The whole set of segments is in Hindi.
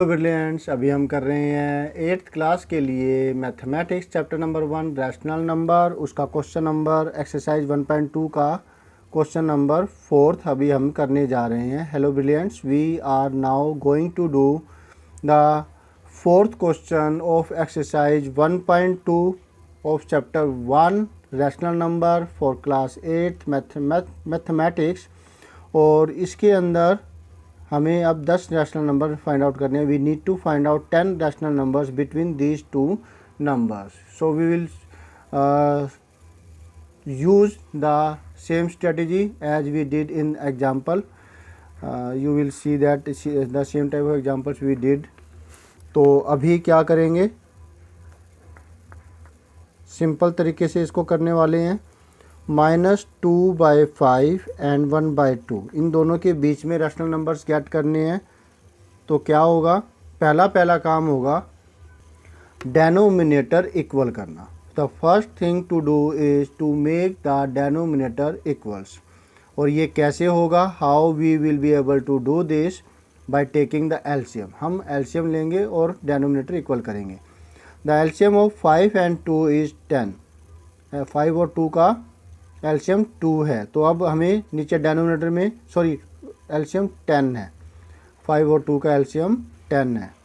ब्रिलियंट्स, अभी हम कर रहे हैं 8th क्लास के लिए mathematics chapter number 1 rational number, उसका क्वेश्चन नंबर एक्सरसाइज 1.2 का क्वेश्चन नंबर 4 अभी हम करने जा रहे हैं। Hello brilliants, we are now going to do the 4th question of exercise 1.2 of chapter 1 rational number for class 8 mathematics. और इसके अंदर हमें अब 10 रैशनल नंबर फाइंड आउट करने हैं। We need to find out 10 rational numbers between these two numbers. So we will use the same strategy as we did in example. You will see that the same type of examples we did. तो अभी क्या करेंगे, सिंपल तरीके से इसको करने वाले हैं। -2/5 एंड 1/2 इन दोनों के बीच में रैशनल नंबर्स गेट करने हैं। तो क्या होगा, पहला काम होगा डेनोमिनेटर इक्वल करना। The first thing to do is to make the denominator equals. और ये कैसे होगा, how we will be able to do this, by taking the LCM. हम एलसीएम लेंगे और डेनोमिनेटर इक्वल करेंगे। The LCM of 5 and 2 is 10। 5 और 2 का एलसीएम 2 है। तो अब हमें नीचे डेनोमिनेटर में एलसीएम 10 है। 5 और 2 का एलसीएम 10 है।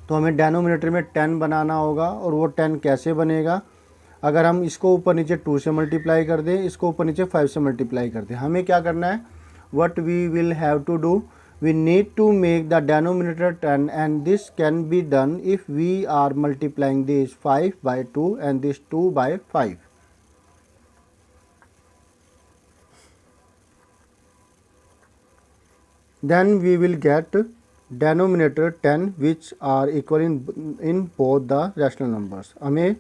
तो हमें डेनोमिनेटर में 10 बनाना होगा। और वो 10 कैसे बनेगा, अगर हम इसको ऊपर नीचे 2 से मल्टीप्लाई कर दें, इसको ऊपर नीचे 5 से मल्टीप्लाई कर दें, हमें क्या करना है, what we will have to do, we need to make the denominator 10 and this can be done if we are multiplying this 5/2 and this 2/5। Then we will get denominator 10 which are equal in both the rational numbers। हमें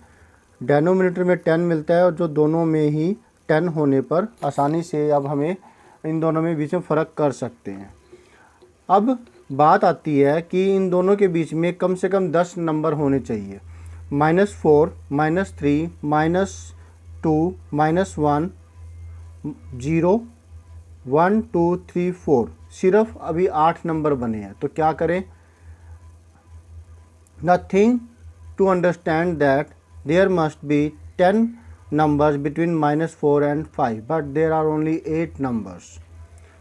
denominator में 10 मिलता है और जो दोनों में ही 10 होने पर आसानी से अब हमें इन दोनों में बीच में फ़र्क कर सकते हैं। अब बात आती है कि इन दोनों के बीच में कम से कम 10 नंबर होने चाहिए। -4, -3, -2, -1, 0, 1, 2, 3, 4 सिर्फ अभी 8 नंबर बने हैं। तो क्या करें, the thing to understand that there must be 10 numbers between -4 and 5 but there are only 8 numbers.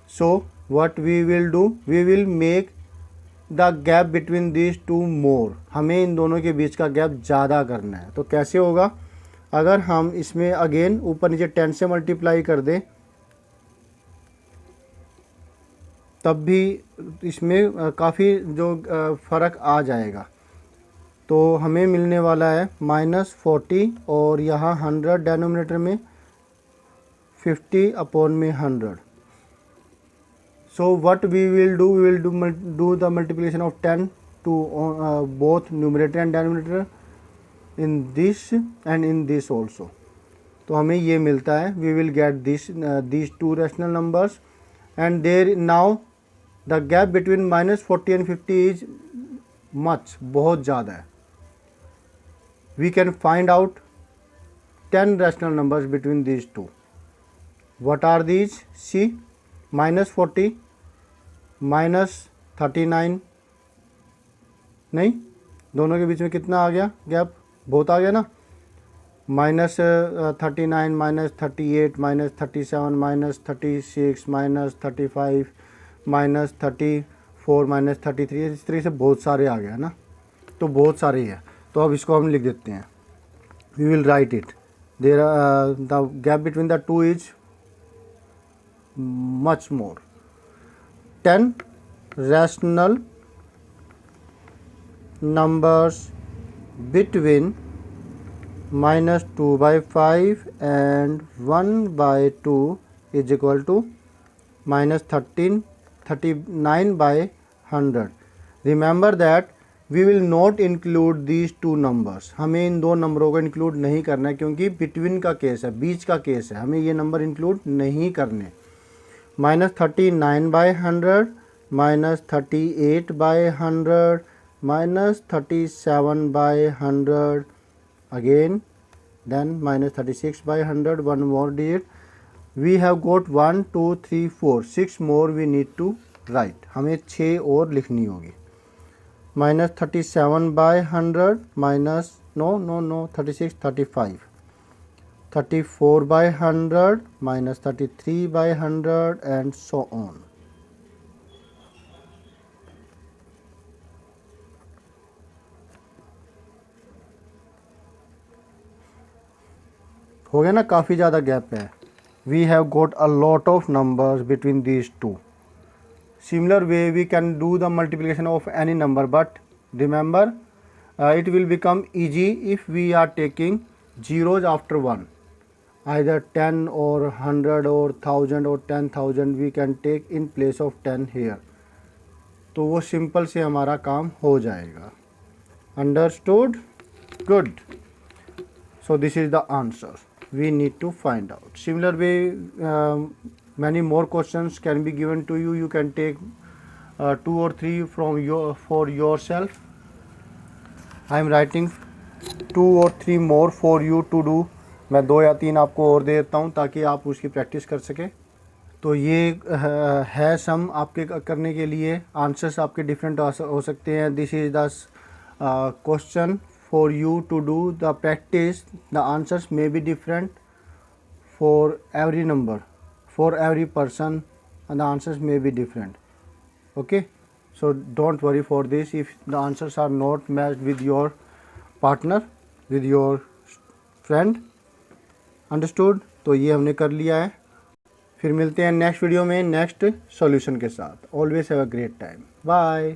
So what we will do, we will make the gap between these two more। हमें इन दोनों के बीच का गैप ज़्यादा करना है। तो कैसे होगा, अगर हम इसमें अगेन ऊपर नीचे 10 से मल्टीप्लाई कर दें तब भी इसमें काफ़ी जो फ़र्क आ जाएगा। तो हमें मिलने वाला है -40 और यहाँ 100 डेनोमिनेटर में, 50/100। So what we will do, we will do the multiplication of 10 to both numerator and denominator in this and in this also. तो हमें ये मिलता है, we will get this 2 rational numbers and there now the gap between -40 and 50 is much, बहुत ज़्यादा है। We can find out 10 rational numbers between these two. What are these, see, -40, -39, नहीं, दोनों के बीच में कितना आ गया गैप, बहुत आ गया ना, -39, -38, -37, -36, -35, -34, -33, इस तरीके से बहुत सारे आ गया ना। तो बहुत सारे ही है। तो अब इसको हम लिख देते हैं, we will write it, there the gap between the two is much more. 10 rational numbers between -2/5 and 1/2 is equal to -39/100। Remember that we will not include these 2 numbers. हमें इन 2 नंबरों को इंक्लूड नहीं करना है क्योंकि बिटवीन का केस है, बीच का केस है, हमें ये नंबर इंक्लूड नहीं करने। -39/100, -38/100, -37/100 again, then -36/100, one more digit। We have got 1, 2, 3, 4, 6 more we need to write। हमें 6 और लिखनी होगी। minus 37 by 100 minus no 36 35, 34 by 100 minus 33 by 100 and so on. हो गया ना, काफ़ी ज़्यादा गैप है. We have got a lot of numbers between these two. Similar way we can do the multiplication of any number, but remember it will become easy if we are taking zeros after 1. Either 10 or 100 or 1000 or 10,000 we can take in place of 10 here. तो वो सिंपल से हमारा काम हो जाएगा. Understood? Good. So this is the answer we need to find out. Similar way many more questions can be given to you. You can take 2 or 3 from for yourself. I am writing 2 or 3 more for you to do. मैं 2 या 3 आपको और दे देता हूँ ताकि आप उसकी प्रैक्टिस कर सकें. तो ये है सम आपके करने के लिए. आंसर्स आपके डिफरेंट हो सकते हैं. This is the question for you to do the practice. The answers may be different for every number, for every person, and the answers may be different. Okay, so don't worry for this if the answers are not matched with your partner, with your friend. Understood? तो ये हमने कर लिया है. फिर मिलते हैं नेक्स्ट वीडियो में नेक्स्ट सॉल्यूशन के साथ. Always have a great time. Bye.